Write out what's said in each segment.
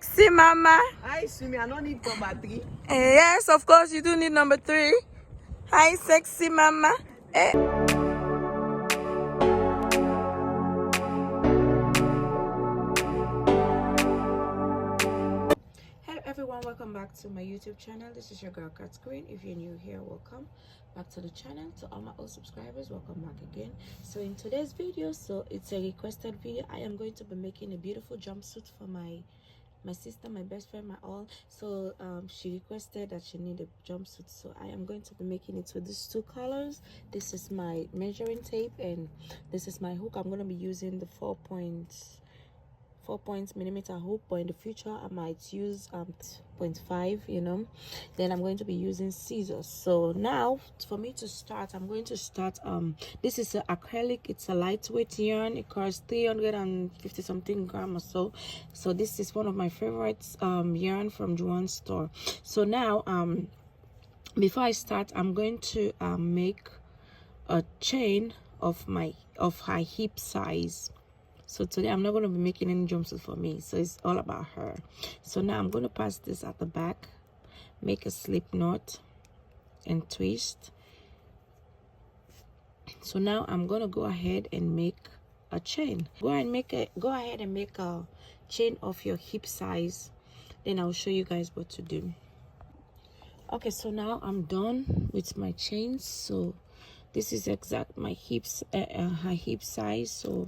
sexy mama. Hi, Simi. I don't need number 3. Yes, of course you do need number 3. Hi, sexy mama. Hello everyone, welcome back to my YouTube channel. This is your girl Cat Queen. If you're new here, welcome back to the channel. To all my old subscribers, welcome back again. So in today's video, it's a requested video. I am going to be making a beautiful jumpsuit for my sister, my best friend, my all. So she requested that she need a jumpsuit, so I am going to be making it with these 2 colors. This is my measuring tape and this is my hook. I'm going to be using the 4 point millimeter hook, but in the future I might use 0.5, you know. Then I'm going to be using scissors. So now for me to start, I'm going to start this is an acrylic. It's a lightweight yarn. It costs 350 something gram or so. So this is one of my favorites yarn from Juan store. So now before I start, I'm going to make a chain of her hip size. So today I'm not going to be making any jumpsuit for me, so it's all about her. So now I'm going to pass this at the back, make a slip knot and twist. So now I'm going to go ahead and make a chain. Go ahead and make a chain of your hip size, then I'll show you guys what to do. Okay, so now I'm done with my chains. So this is exact my hips, her hip size. So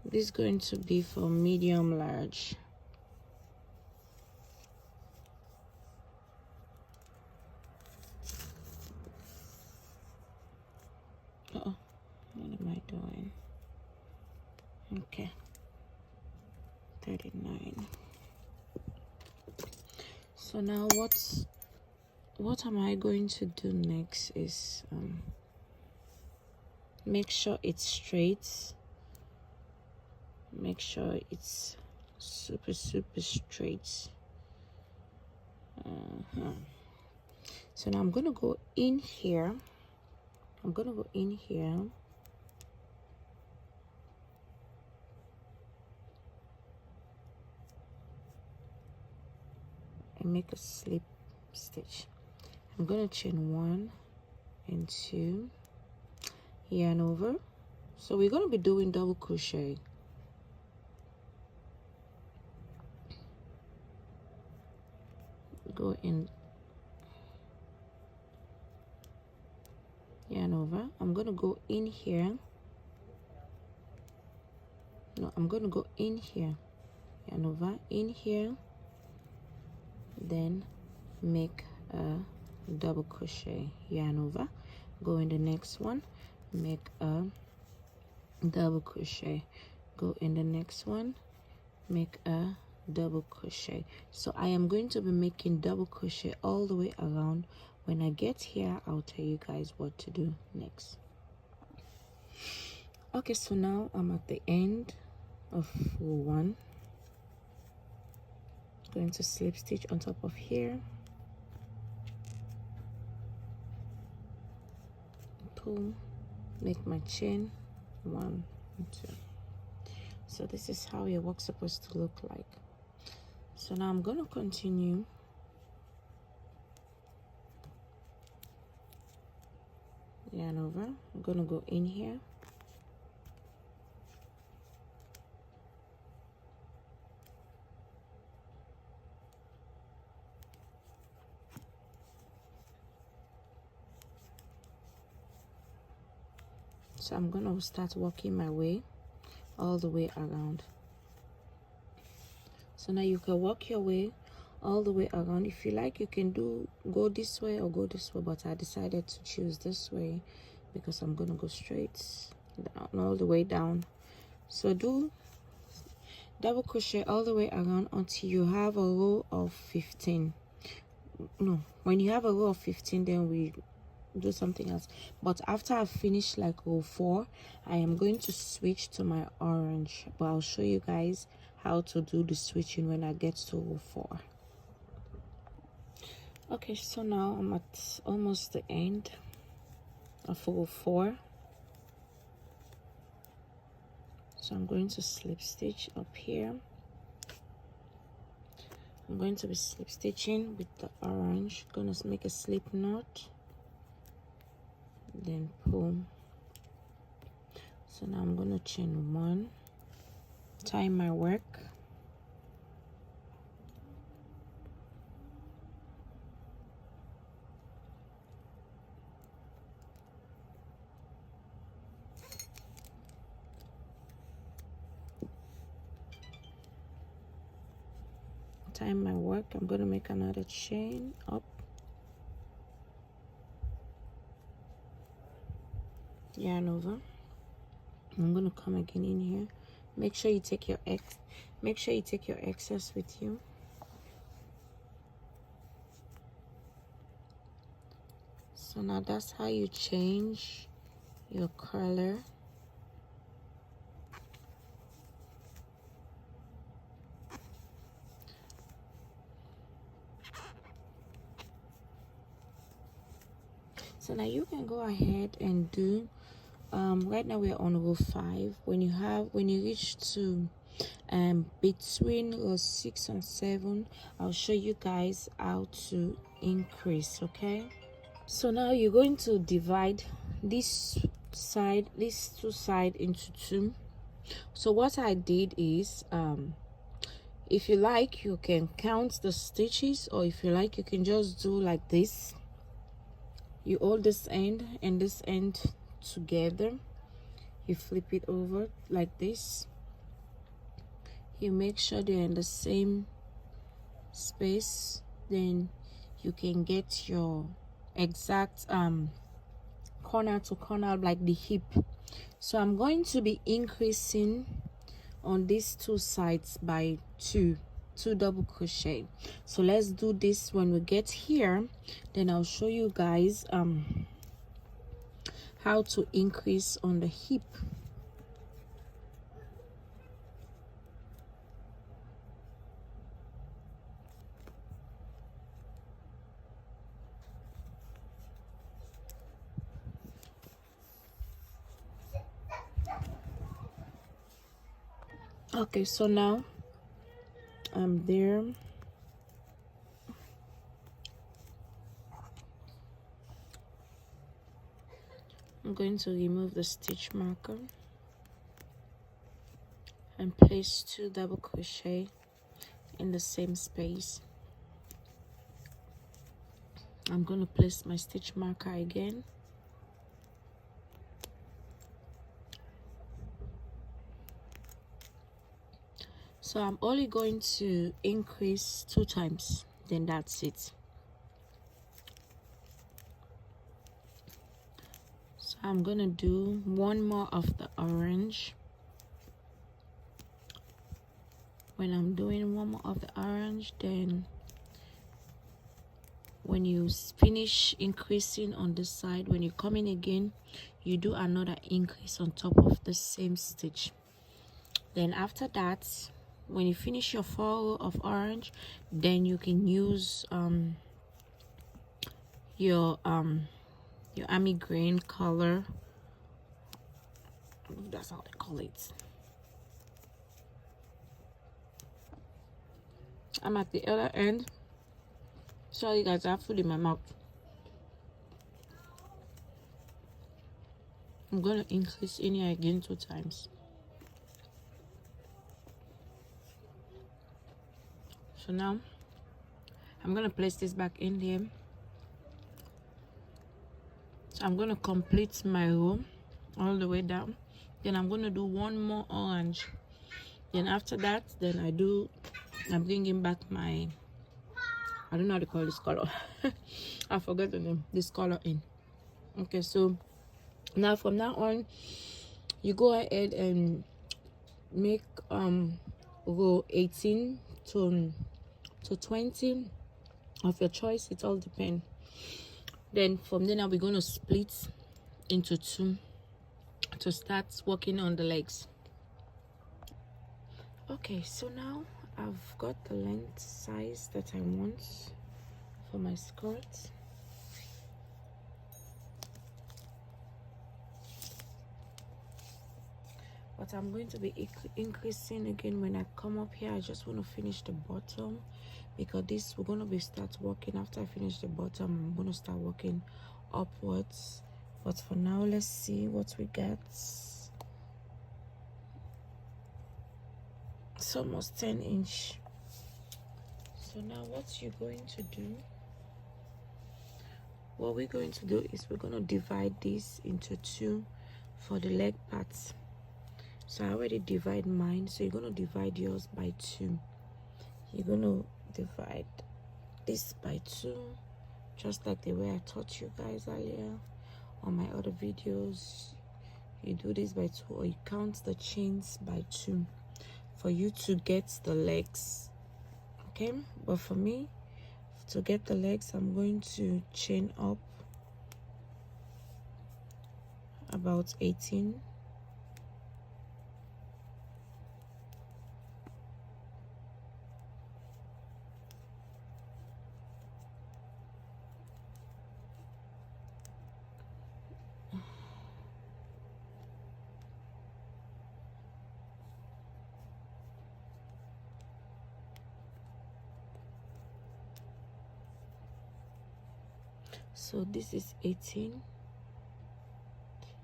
this is going to be for medium large. Oh, what am I doing? Okay, 39. So now what am I going to do next is make sure it's straight. Make sure it's super straight. So now I'm gonna go in here. And make a slip stitch. I'm gonna chain 1 and 2, yarn over. So we're gonna be doing double crochet. Go in, yarn over. I'm gonna go in here. No, I'm gonna go in here, yarn over, in here, then make a double crochet, yarn over, go in the next one, make a double crochet, go in the next one, make a double crochet. So I am going to be making double crochet all the way around. When I get here, I'll tell you guys what to do next. Okay, so now I'm at the end of row 1. Going to slip stitch on top of here, pull, make my chain 1 and 2. So this is how your work's supposed to look like. So now I'm going to continue yarn over. I'm going to go in here, so I'm going to start working my way all the way around. So now you can work your way all the way around. If you like, you can go this way or go this way, but I decided to choose this way because I'm gonna go straight down, all the way down. So do double crochet all the way around until you have a row of 15. No, when you have a row of 15, then we do something else. But after I finish like row 4, I am going to switch to my orange, but I'll show you guys how to do the switching when I get to row 4. Okay, so now I'm at almost the end. of row 4. So I'm going to slip stitch up here. I'm going to be slip stitching with the orange. Gonna make a slip knot, then pull. So now I'm gonna chain 1, tie my work, I'm going to make another chain up, yarn over. I'm going to come again in here. Make sure you take your excess with you. So now that's how you change your color. So now you can go ahead and do right now we're on row 5. When you reach to between row 6 and 7, I'll show you guys how to increase. Okay, so now you're going to divide these two sides into 2. So what I did is if you like, you can count the stitches, or if you like, you can just do like this. You hold this end and this end together, you flip it over like this, you make sure they're in the same space, then you can get your exact corner to corner, like the hip. So I'm going to be increasing on these 2 sides by 2 double crochet. So let's do this. When we get here, then I'll show you guys how to increase on the hip. Okay, so now I'm there. I'm going to remove the stitch marker and place 2 double crochet in the same space. I'm going to place my stitch marker again. So I'm only going to increase 2 times, then that's it. So I'm gonna do 1 more of the orange. When I'm doing 1 more of the orange, then when you finish increasing on this side, when you come in again, you do another increase on top of the same stitch. Then after that, when you finish your 4 row of orange, then you can use your army green color. That's how they call it. I'm at the other end. Sorry guys, I have food in my mouth. I'm gonna increase in here again 2 times. So now I'm gonna place this back in there. So I'm gonna complete my row all the way down. Then I'm gonna do 1 more orange. Then after that, then I'm bringing back my, I don't know how to call this color. I forgot the name. This color in. Okay, so now from now on, you go ahead and make row 18 to 20 of your choice. It all depends. Then from there, now we're going to split into 2 to start working on the legs. Okay, so now I've got the length size that I want for my skirt. but I'm going to be increasing again when I come up here. I just want to finish the bottom, because this we're going to be start working. After I finish the bottom, I'm going to start working upwards. But for now, let's see what we get. It's almost 10-inch. So now what you're going to do, what we're going to do is we're going to divide this into two for the leg parts. So I already divide mine, so you're going to divide yours by 2. You're going to divide this by 2, just like the way I taught you guys earlier on my other videos. You do this by 2, or you count the chains by 2 for you to get the legs. Okay, but for me, to get the legs, I'm going to chain up about 18. So this is 18.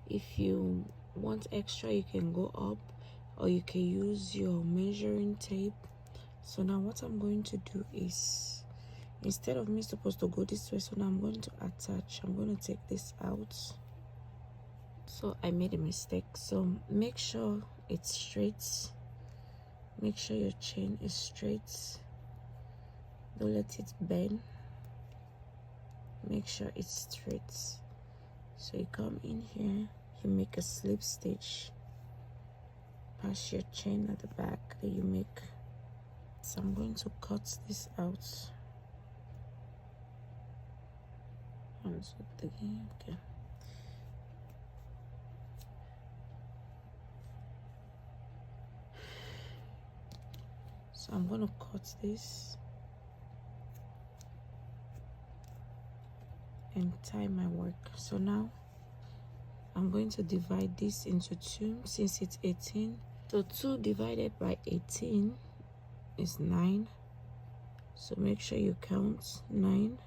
If you want extra, you can go up, or you can use your measuring tape. So now what I'm going to do is, instead of me supposed to go this way, so now I'm going to attach. I'm going to take this out. So I made a mistake. So make sure it's straight. Make sure your chain is straight. Don't let it bend. Make sure it's straight. So you come in here, you make a slip stitch, pass your chain at the back, then you make. So I'm going to cut this out. 1, 2, 3. Okay. So I'm going to cut this and tie my work. So now I'm going to divide this into 2 since it's 18. So 2 divided by 18 is 9. So make sure you count 9.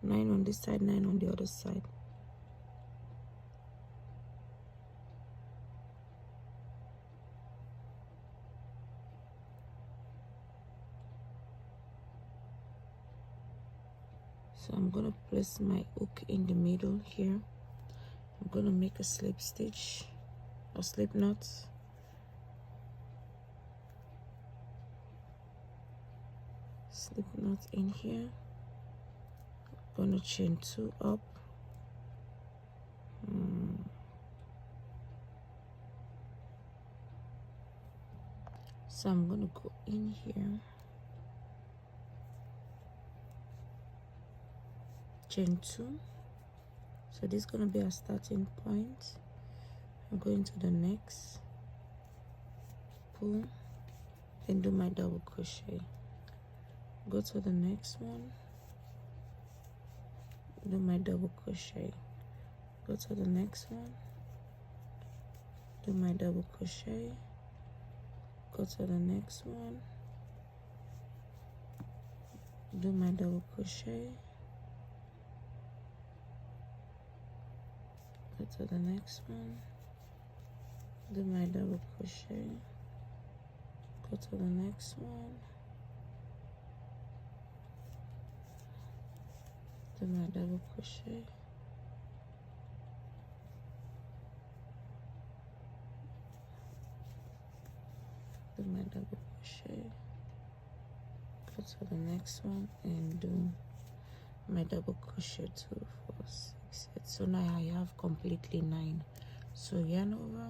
9 on this side, 9 on the other side. So I'm going to place my hook in the middle here. I'm going to make a slip stitch or slip knot. Slip knot in here. I'm going to chain 2 up. So I'm going to go in here. Chain 2. So this is going to be a starting point. I'm going to the next, pull, then do my double crochet. Go to the next one, do my double crochet. Go to the next one, do my double crochet. Go to the next one, do my double crochet. Go to the next one, do my double crochet. Go to the next one, do my double crochet. Do my double crochet. Go to the next one and do my double crochet 2, 4, 6, 8. So now I have completely 9. So yarn over,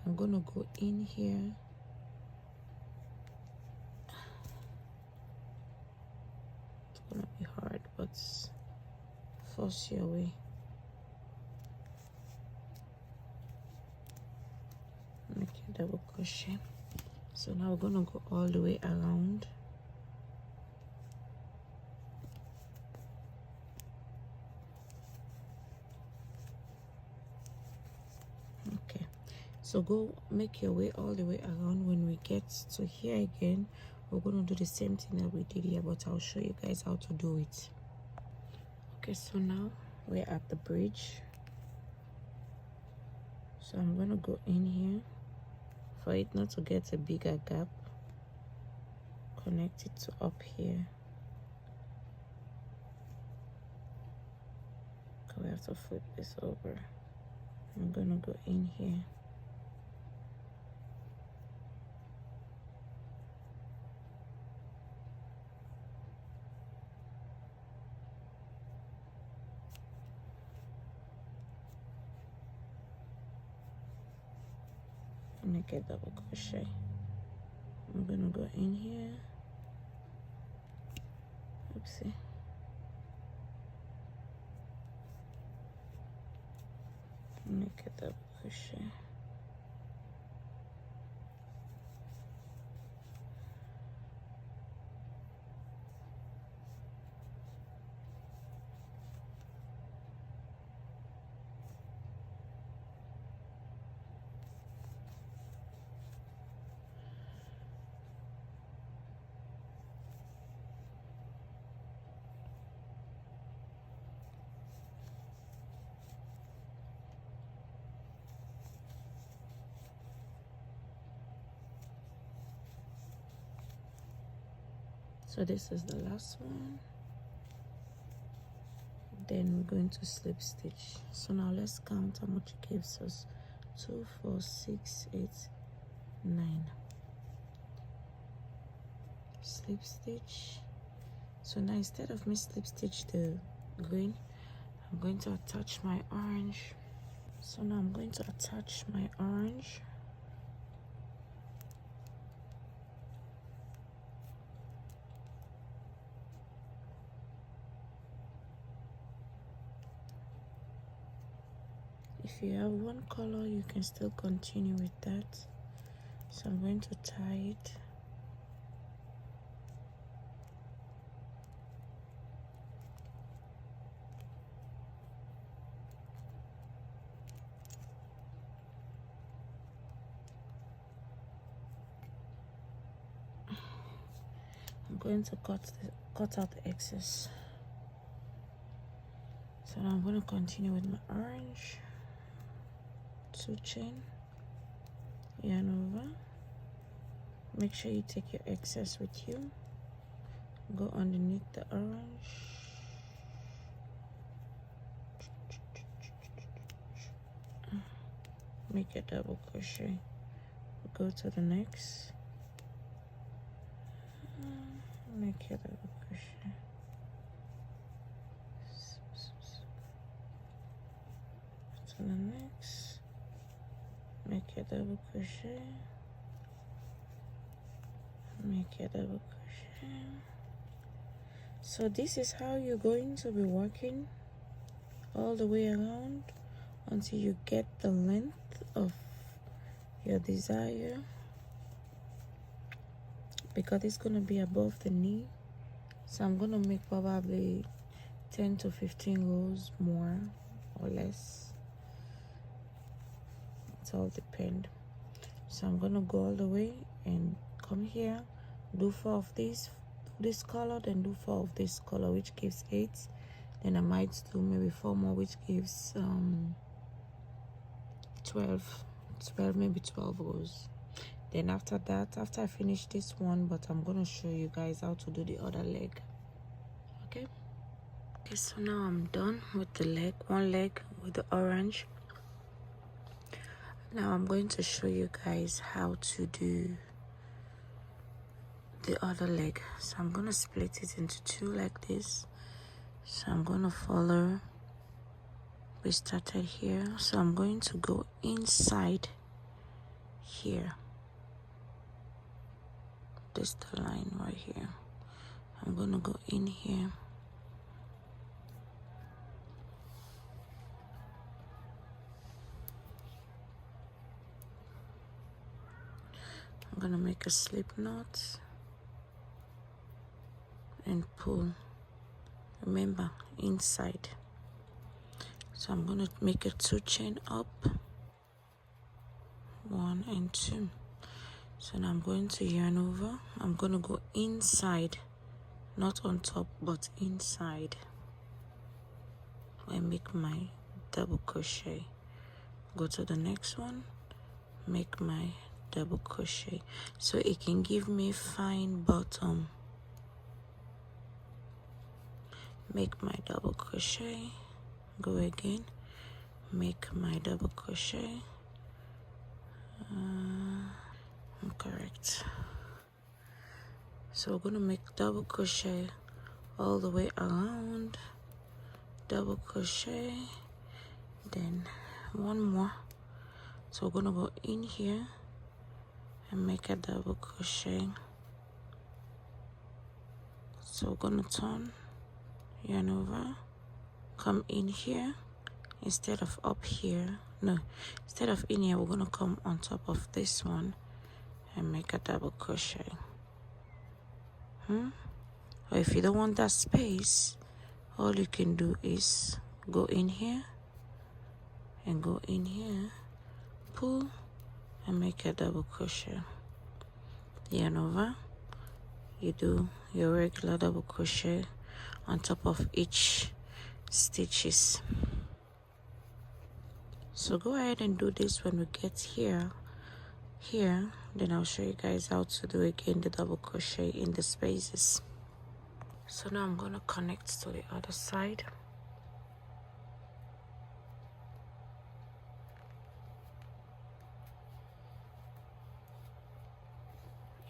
I'm gonna go in here, it's gonna be hard, but force your way. Make a double crochet. So now we're gonna go all the way around. Okay, So go make your way all the way around. When we get to here again, we're going to do the same thing that we did here, but I'll show you guys how to do it. Okay, so now we're at the bridge. So I'm going to go in here for it not to get a bigger gap. Connect it to up here. Okay, we have to flip this over. I'm going to go in here. Make a double crochet. I'm gonna go in here. Oopsie. Make a double crochet. So this is the last one. Then we're going to slip stitch. So now let's count how much it gives us. 2, 4, 6, 8, 9. Slip stitch. So now instead of me slip stitch the green, I'm going to attach my orange. So now I'm going to attach my orange. If you have one color, you can still continue with that. So I'm going to tie it. I'm going to cut out the excess. So now I'm going to continue with my orange. 2 chain, yarn over. Make sure you take your excess with you. Go underneath the orange. Make a double crochet. Go to the next. Make a double crochet. To the next. Make a double crochet. Make a double crochet. So this is how you're going to be working all the way around until you get the length of your desire, because it's going to be above the knee. So I'm going to make probably 10 to 15 rows more or less. It all depends. So I'm gonna go all the way and come here, do 4 of this color, then do 4 of this color, which gives 8. Then I might do maybe 4 more, which gives 12, maybe 12 rows. Then after that, after I finish this one, but I'm gonna show you guys how to do the other leg. Okay, so now I'm done with the leg, one leg with the orange. Now I'm going to show you guys how to do the other leg. So I'm going to split it into 2 like this. So I'm going to follow. We started here. So I'm going to go inside here. This is the line right here. I'm going to go in here. I'm gonna make a slip knot and pull. Remember, inside. So I'm gonna make a 2 chain up, 1 and 2. So now I'm going to yarn over. I'm going to go inside, not on top but inside, and make my double crochet. Go to the next one, make my double crochet so it can give me fine bottom. Make my double crochet, go again, make my double crochet. I'm correct. So we're gonna make double crochet all the way around, double crochet, then one more. So we're gonna go in here and make a double crochet. So we're gonna turn, yarn over, come in here instead of up here. No, instead of in here, we're gonna come on top of this one and make a double crochet. Or if you don't want that space, all you can do is go in here and go in here, pull and make a double crochet. Yarn over, you do your regular double crochet on top of each stitches. So go ahead and do this when we get here, then I'll show you guys how to do again the double crochet in the spaces. So now I'm going to connect to the other side.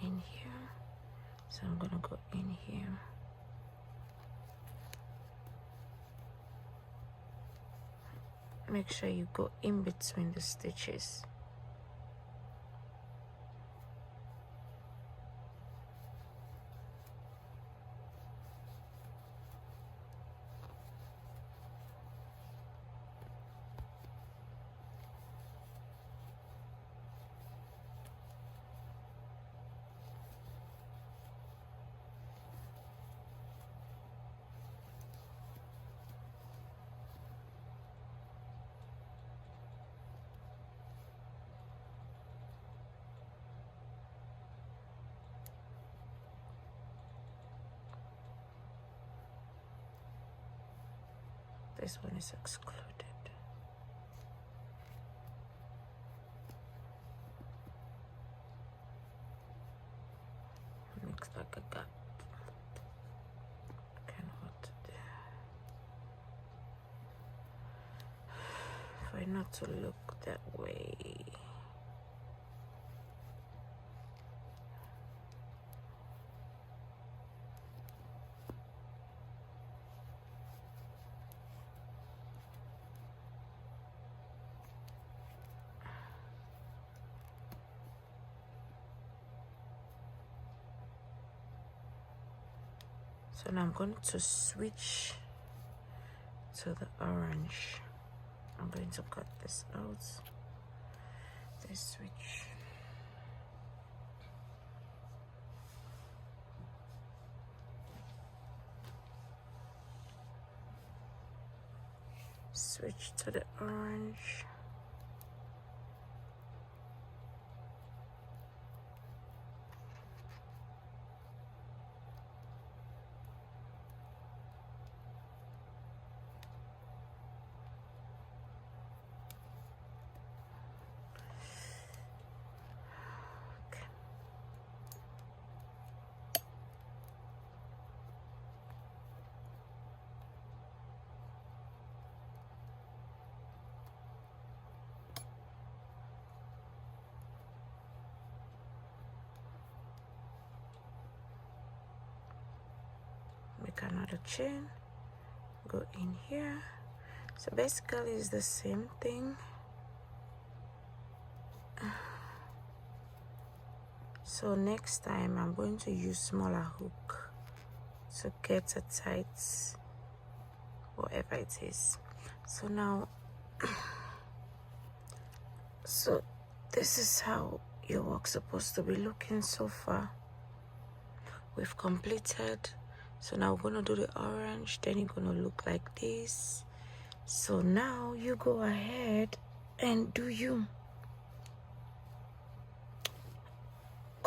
In here, so I'm going to go in here. Make sure you go in between the stitches. This one is excluded. Looks like a gap. Don't know what to do. Try not to look that way. So now I'm going to switch to the orange. I'm going to cut this out. This switch. Switch to the orange. Make another chain, go in here. So basically it's the same thing. So next time I'm going to use smaller hook to get a tight whatever it is. So now so this is how your work's supposed to be looking so far. We've completed. So now we're gonna do the orange, then it's gonna look like this. So now you go ahead and do you.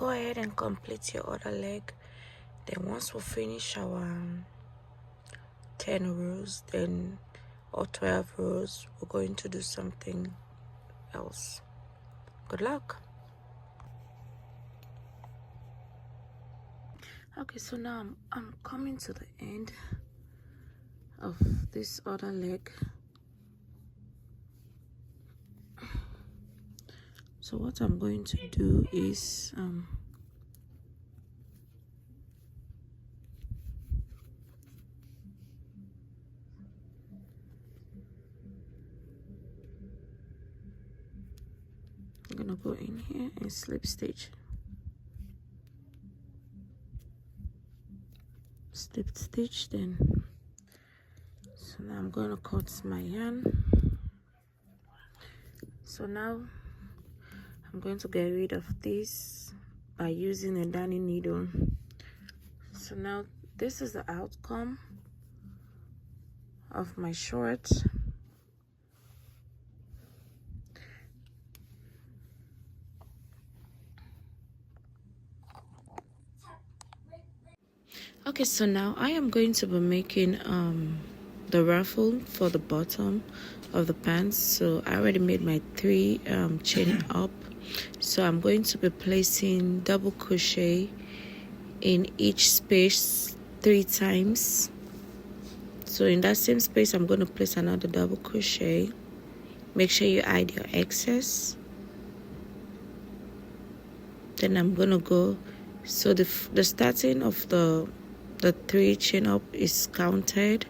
go ahead and complete your other leg. Then once we finish our 10 rows then or 12 rows, we're going to do something else. Good luck. Okay, so now I'm coming to the end of this other leg. So what I'm going to do is I'm gonna go in here and slip stitch, then so now I'm gonna cut my yarn. So now I'm going to get rid of this by using a darning needle. So now this is the outcome of my short. Okay, so now I am going to be making the ruffle for the bottom of the pants. So I already made my 3 chain up, so I'm going to be placing double crochet in each space 3 times. So in that same space I'm going to place another double crochet. Make sure you hide your excess. Then I'm going to go, so the starting of the 3 chain up is counted.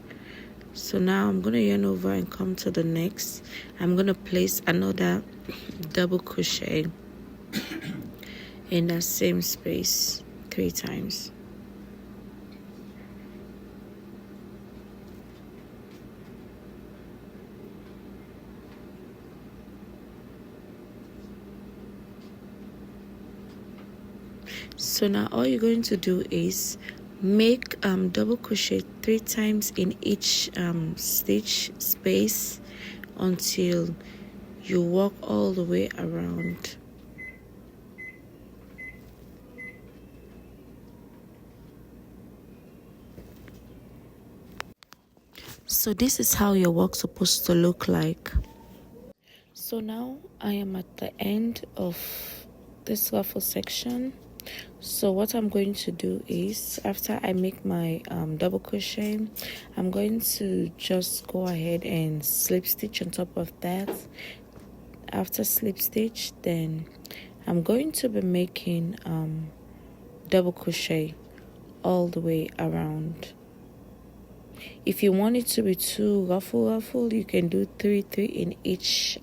So now I'm going to yarn over and come to the next. I'm going to place another double crochet in that same space 3 times. So now all you're going to do is make double crochet 3 times in each stitch space until you walk all the way around. So this is how your work supposed to look like. So now I am at the end of this ruffle section. So what I'm going to do is, after I make my double crochet, I'm going to just go ahead and slip stitch on top of that. After slip stitch, then I'm going to be making double crochet all the way around. If you want it to be too ruffle, you can do 3 in each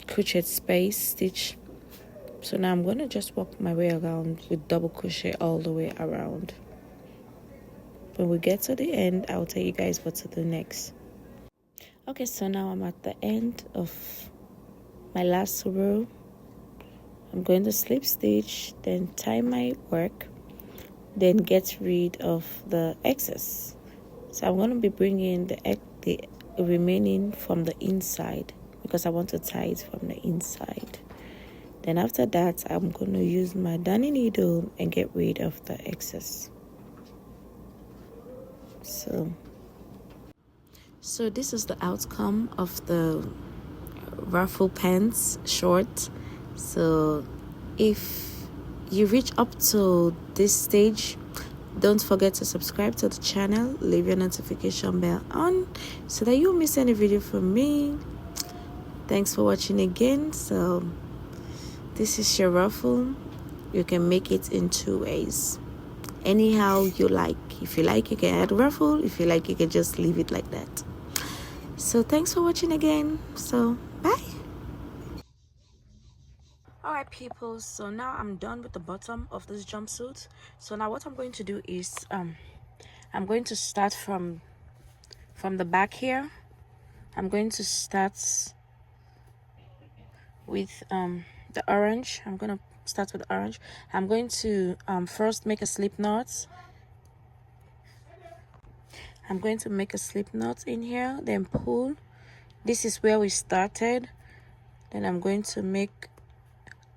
crochet space stitch. So now I'm going to just walk my way around with double crochet all the way around. When we get to the end, I'll tell you guys what to do next. Okay, so now I'm at the end of my last row. I'm going to slip stitch, then tie my work, then get rid of the excess. So I'm going to be bringing the remaining from the inside because I want to tie it from the inside. Then after that, I'm going to use my darning needle and get rid of the excess. So this is the outcome of the ruffle pants short. So if you reach up to this stage, don't forget to subscribe to the channel, leave your notification bell on so that you don't miss any video from me. Thanks for watching again. So this is your ruffle. You can make it in 2 ways, anyhow you like. If you like, you can add ruffle. If you like, you can just leave it like that. So thanks for watching again. So bye. Alright people, so now I'm done with the bottom of this jumpsuit. So now what I'm going to do is I'm going to start from the back here. I'm going to start with the orange. I'm going to start with orange. I'm going to first make a slip knot. I'm going to make a slip knot in here, then pull. This is where we started. Then I'm going to make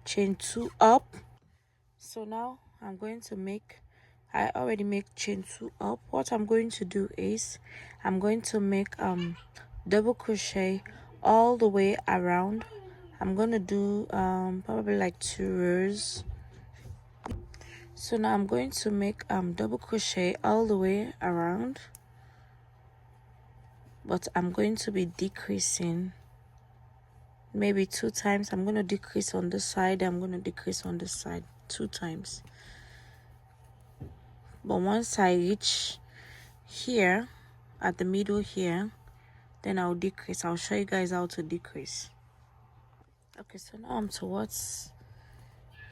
chain 2 up. So now I'm going to make, I already make chain 2 up. What I'm going to do is I'm going to make double crochet all the way around. I'm gonna do probably like 2 rows. So now I'm going to make double crochet all the way around, but I'm going to be decreasing maybe 2 times. I'm going to decrease on this side, I'm going to decrease on this side 2 times. But once I reach here at the middle here, then I'll decrease. I'll show you guys how to decrease. Okay, so now I'm towards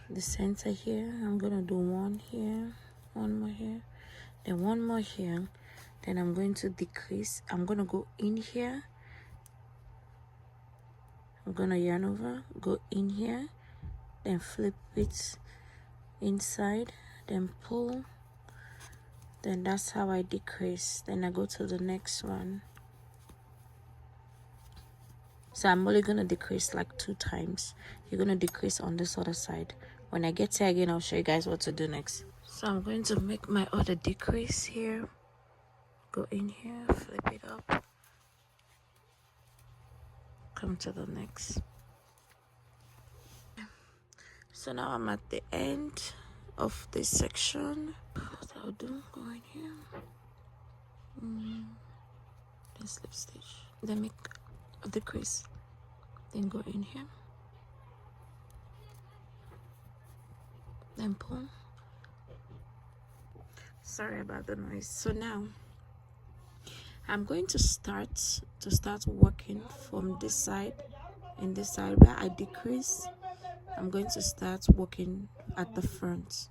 the center here. I'm gonna do 1 here, 1 more here, then 1 more here. Then I'm going to decrease. I'm gonna go in here, I'm gonna yarn over, go in here, then flip it inside, then pull. Then that's how I decrease. Then I go to the next one. So I'm only gonna decrease like 2 times. You're gonna decrease on this other side. When I get here again, I'll show you guys what to do next. So I'm going to make my other decrease here, go in here, flip it up, come to the next. So now I'm at the end of this section. What I'll do, go in here, then slip stitch, then make a decrease, then go in here, then pull. Sorry about the noise. So now I'm going to start working from this side and this side where I decrease. I'm going to start working at the front.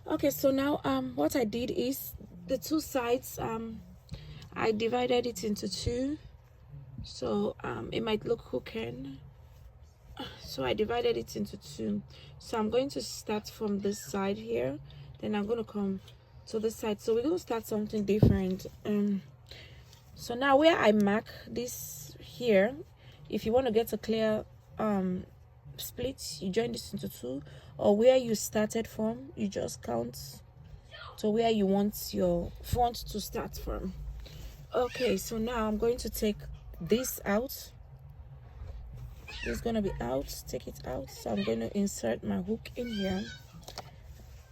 Okay, so now what I did is the 2 sides I divided it into 2, so it might look crooked, so I divided it into 2. So I'm going to start from this side here, then I'm going to come to this side. So we're going to start something different. So now where I mark this here, if you want to get a clear split, you join this into 2, or where you started from, you just count to where you want your front to start from. Okay, so now I'm going to take this out. This is going to be out, take it out. So I'm going to insert my hook in here.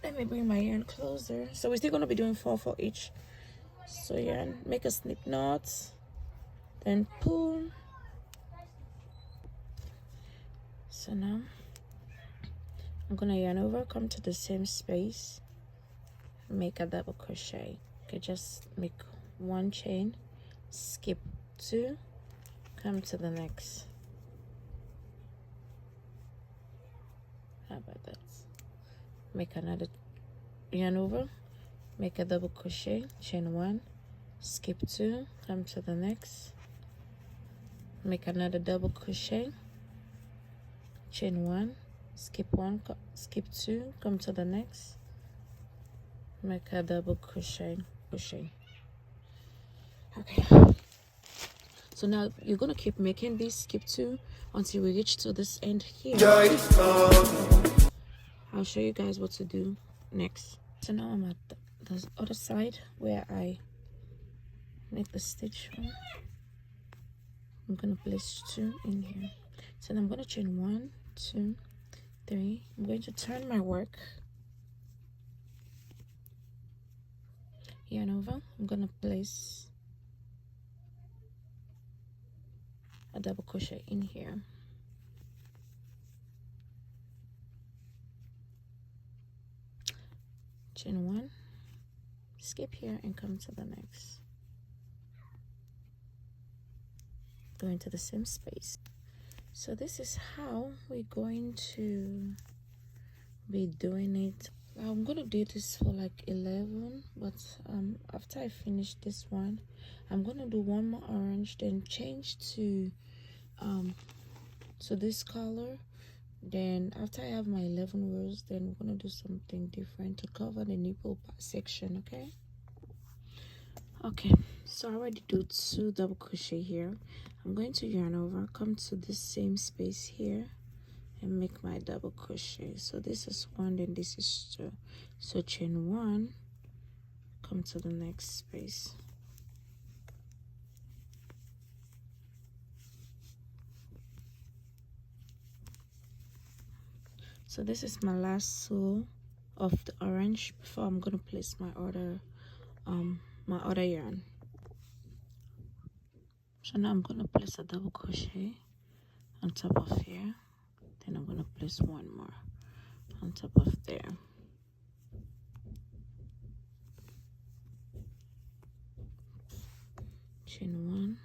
Let me bring my yarn closer. So we're still going to be doing 4 for each. So yarn, make a slip knot, then pull. So now I'm gonna yarn over, come to the same space, make a double crochet. Okay, just make 1 chain, skip 2, come to the next. How about that? Make another yarn over, make a double crochet, chain 1, skip 2, come to the next, make another double crochet, chain 1, skip 1, skip 2, come to the next, make a double crochet. Okay, so now you're gonna keep making this, skip 2 until we reach to this end here. I'll show you guys what to do next. So now I'm at the other side where I make the stitch from. I'm gonna place 2 in here. So then I'm gonna chain 1, 2, 3. I'm going to turn my work, yarn over. I'm gonna place a double crochet in here. Chain 1, skip here and come to the next. Go into the same space. So this is how we're going to be doing it. I'm gonna do this for like 11, but after I finish this one, I'm gonna do 1 more orange, then change to this color. Then after I have my 11 rows, then we're gonna do something different to cover the nipple section. Okay, so I already do 2 double crochet here. I'm going to yarn over, come to this same space here, and make my double crochet. So this is 1, then this is 2. So chain 1, come to the next space. So this is my last row of the orange before I'm gonna place my other yarn. So now I'm gonna place a double crochet on top of here, then I'm gonna place 1 more on top of there. Chain 1,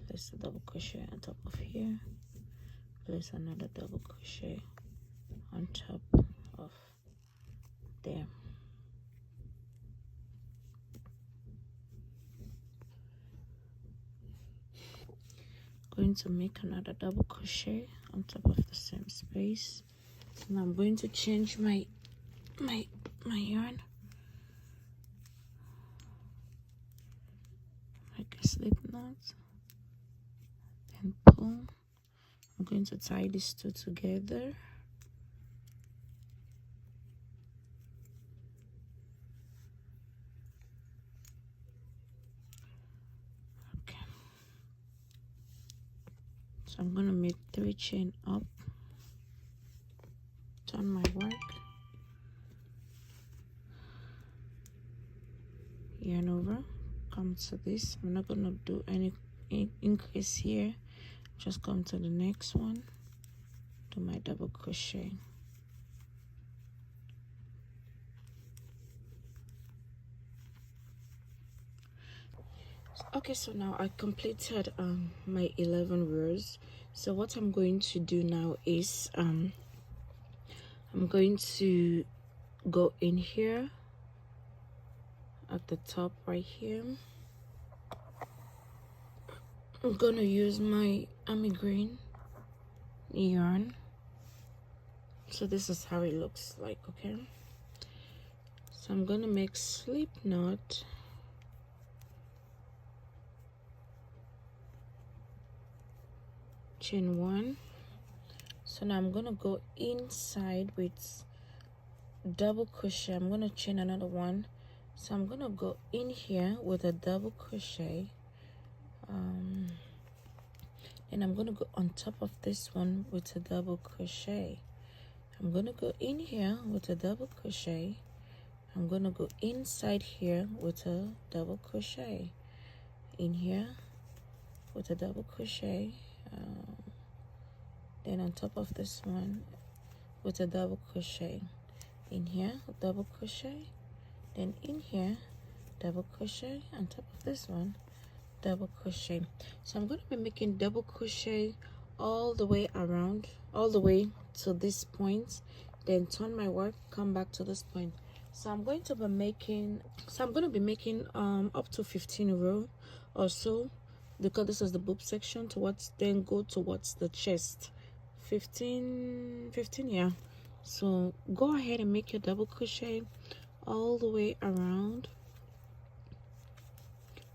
place a double crochet on top of here, place another double crochet on top of there. Going to make another double crochet on top of the same space, and I'm going to change my yarn, make a slip knot, then pull. I'm going to tie these two together. Okay, so I'm going to make 3 chain up, turn my work, yarn over, come to this. I'm not going to do any increase here, just come to the next one, do my double crochet. Okay, so now I completed my 11 rows. So what I'm going to do now is I'm going to go in here at the top right here. I'm gonna use my army green yarn. So this is how it looks like. Okay, so I'm gonna make slip knot, chain 1. So now I'm gonna go inside with double crochet. I'm gonna chain another 1, so I'm gonna go in here with a double crochet, and I'm gonna go on top of this one with a double crochet. I'm gonna go in here with a double crochet. I'm gonna go inside here with a double crochet, in here with a double crochet, then on top of this one with a double crochet, in here double crochet, then in here double crochet, on top of this one double crochet. So I'm going to be making double crochet all the way around, all the way to this point, then turn my work, come back to this point. So I'm going to be making up to 15 row or so, because this is the boob section, towards, then go towards the chest. 15, yeah. So go ahead and make your double crochet all the way around.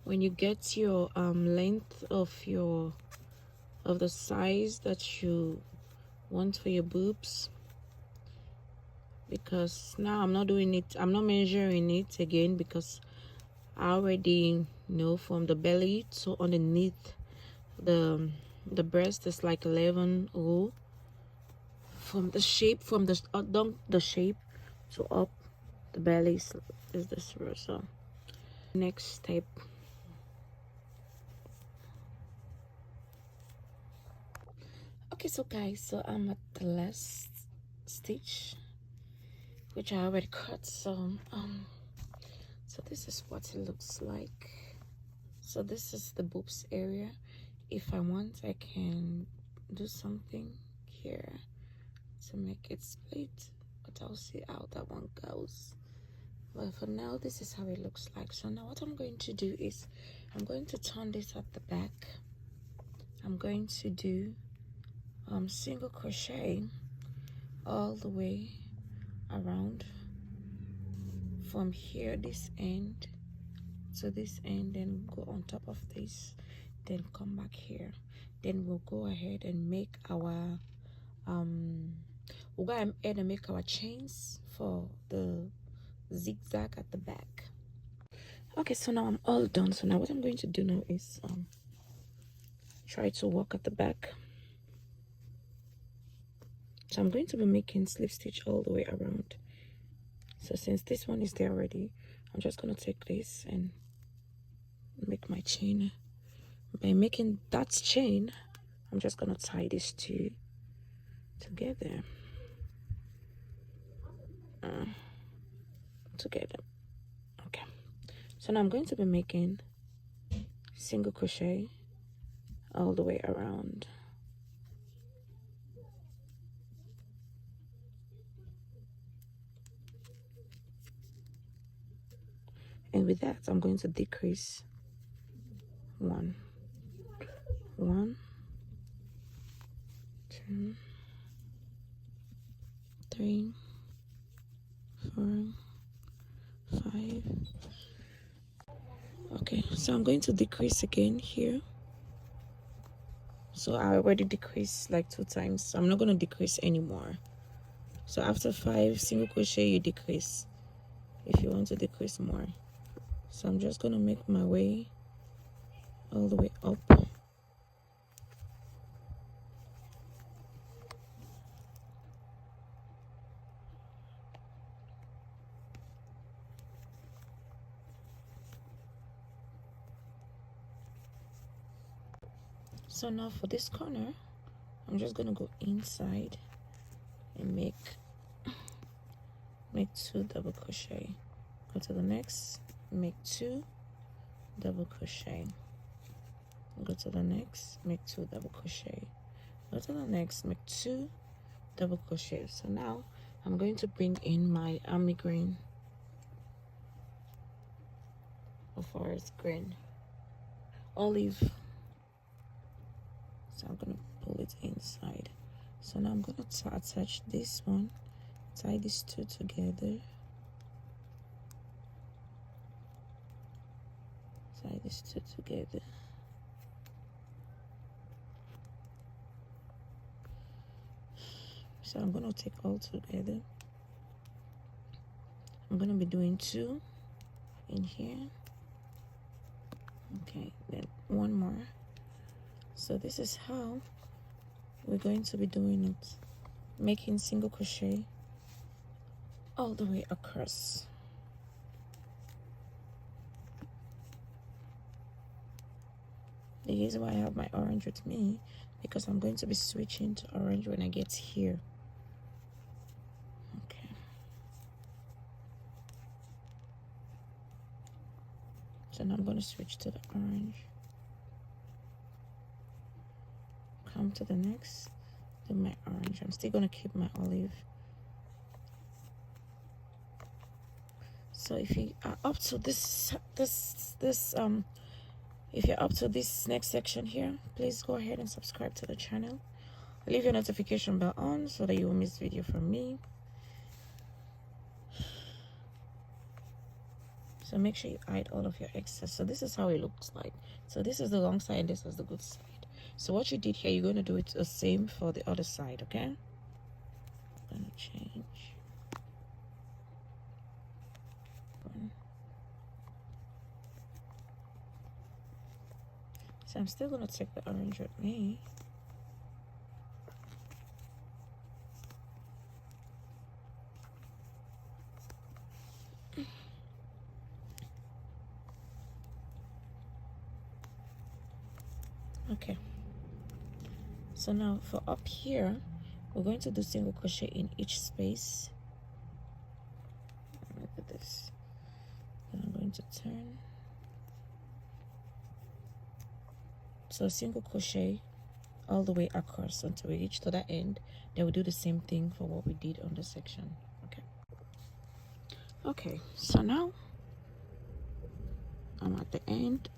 When you get your length of the size that you want for your boobs, because now I'm not measuring it again, because I already know from the belly to underneath the breast is like 11 row. From the shape, from the down the shape to up the belly is this row. So next step, okay, so guys, so I'm at the last stitch, which I already cut. So so this is what it looks like. So this is the boobs area. If I want, I can do something here to make it split, but I'll see how that one goes. But for now, this is how it looks like. So now what I'm going to do is I'm going to turn this at the back. I'm going to do single crochet all the way around from here, this end to this end, then go on top of this, then come back here. Then we'll go ahead and make our we'll go ahead and make our chains for the zigzag at the back. Okay, so now I'm all done. So now what I'm going to do now is try to work at the back. So I'm going to be making slip stitch all the way around. So since this one is there already, I'm just going to take this and make my chain. By making that chain, I'm just going to tie these two together. Okay, so now I'm going to be making single crochet all the way around. And with that, I'm going to decrease 1, 2, 3, 4, 5. Okay, so I'm going to decrease again here. So I already decreased like 2 times, so I'm not going to decrease anymore. So after 5 single crochet, you decrease if you want to decrease more. So I'm just going to make my way all the way up. So now for this corner, I'm just going to go inside and make 2 double crochet. Go to the next, make 2 double crochet. Go to the next, make 2 double crochet. Go to the next, make 2 double crochet. So now I'm going to bring in my army green or forest green, olive. So I'm gonna pull it inside. So now I'm gonna attach this one, tie these two together, tie these two together. So I'm gonna take all together. I'm gonna be doing 2 in here. Okay, then 1 more. So this is how we're going to be doing it, making single crochet all the way across. The reason why I have my orange with me, because I'm going to be switching to orange when I get here. Okay. So now I'm going to switch to the orange. Come to the next, do my orange. I'm still going to keep my olive. So if you are up to this if you're up to this next section here, please go ahead and subscribe to the channel. Leave your notification bell on so that you won't miss video from me. So make sure you hide all of your excess. So this is how it looks like. So this is the long side, this is the good side. So what you did here, you're going to do it the same for the other side, okay? I'm going to change. So I'm still going to take the orange with me. Okay. So now for up here, we're going to do single crochet in each space. Look at this. Then I'm going to turn. So single crochet all the way across until we reach to that end. Then we do the same thing for what we did on the section. Okay, so now I'm at the end.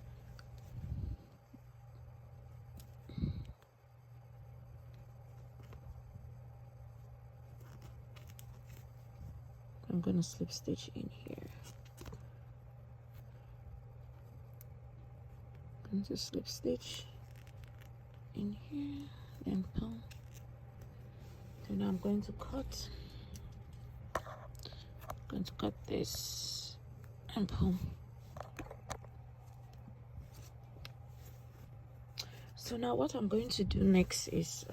I'm gonna slip stitch in here. I'm going to slip stitch in here and pull. So now I'm going to cut. Going to cut this and pull. So now what I'm going to do next is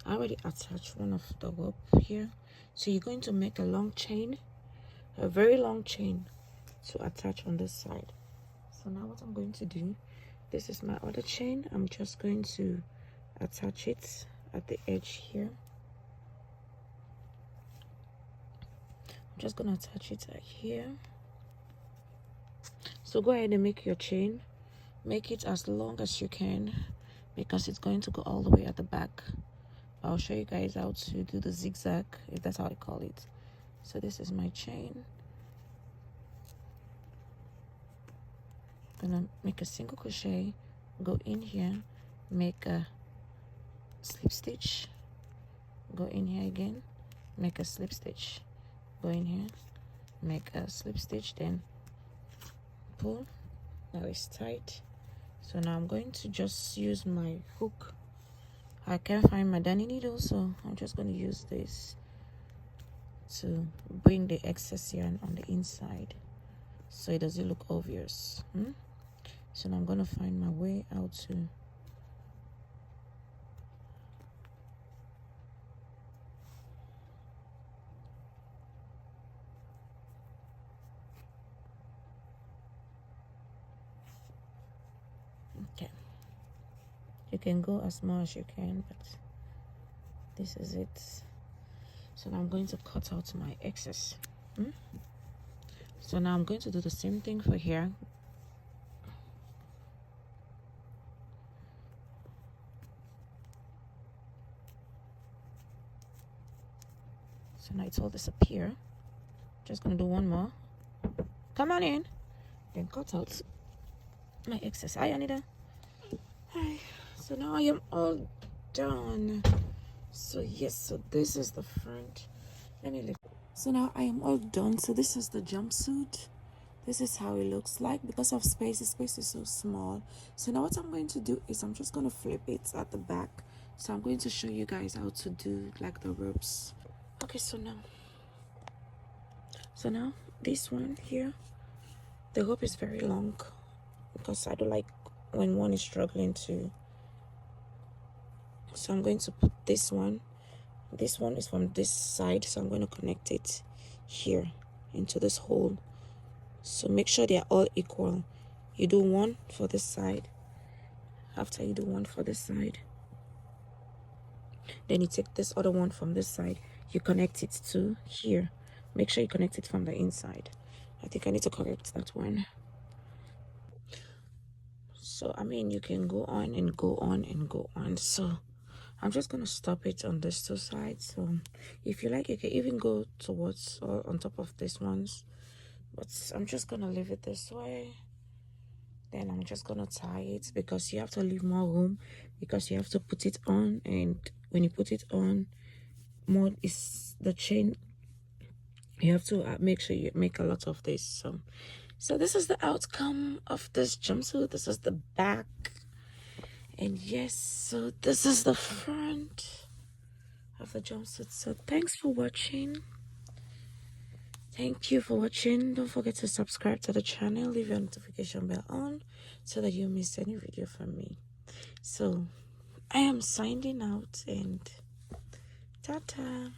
I already attached one of the rope here, so you're going to make a long chain, a very long chain, to attach on this side. So now what I'm going to do, this is my other chain. I'm just going to attach it at the edge here. I'm just going to attach it right here. So go ahead and make your chain. Make it as long as you can, because it's going to go all the way at the back. I'll show you guys how to do the zigzag, if that's how I call it. So this is my chain. I'm gonna make a single crochet, go in here, make a slip stitch, go in here again, make a slip stitch, go in here, make a slip stitch, then pull. Now it's tight. So now I'm going to just use my hook. I can't find my darning needle, so I'm just going to use this to bring the excess yarn on the inside so it doesn't look obvious. So now I'm going to find my way out to okay. You can go as small as you can, but this is it. So now I'm going to cut out my excess. So now I'm going to do the same thing for here. So now it's all disappear. Just gonna do one more. Come on in. Then cut out my excess. Hi, Anita. Hi. So now I am all done. So yes, so this is the front. Let me look. So now I am all done. So this is the jumpsuit. This is how it looks like. Because of space, the space is so small. So now what I'm going to do is I'm just going to flip it at the back. So I'm going to show you guys how to do like the ropes. Okay, so now this one here, the rope is very long because I don't like when one is struggling to. So I'm going to put this one. This one is from this side, so I'm going to connect it here into this hole. So make sure they are all equal. You do one for this side. After you do one for this side, then you take this other one from this side, you connect it to here. Make sure you connect it from the inside. I think I need to correct that one. So I mean, you can go on and go on and go on. So I'm just gonna stop it on these two sides. So if you like, you can even go towards or on top of these ones, but I'm just gonna leave it this way. Then I'm just gonna tie it because you have to leave more room, because you have to put it on, and when you put it on, more is the chain. You have to make sure you make a lot of this. So this is the outcome of this jumpsuit. This is the back, and yes, so this is the front of the jumpsuit. So thanks for watching. Thank you for watching. Don't forget to subscribe to the channel, leave your notification bell on so that you miss any video from me. So I am signing out, and ta-ta.